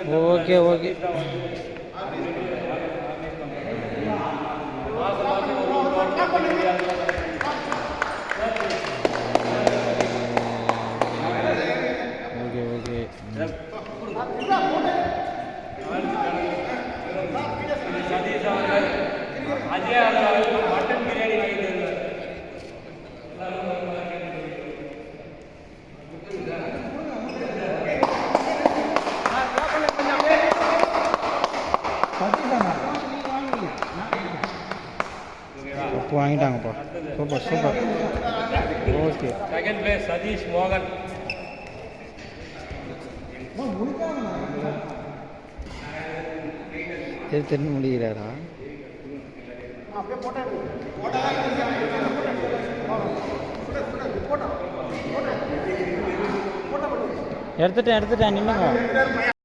Okay okay. Okay mutton biryani வாங்கிட்டாங்கப்பா. Super super. Okay. Second place Sathish மோகன். தெரிஞ்சு முடிகிறாரா? எடுத்துட்டேன் நின்னுங்க.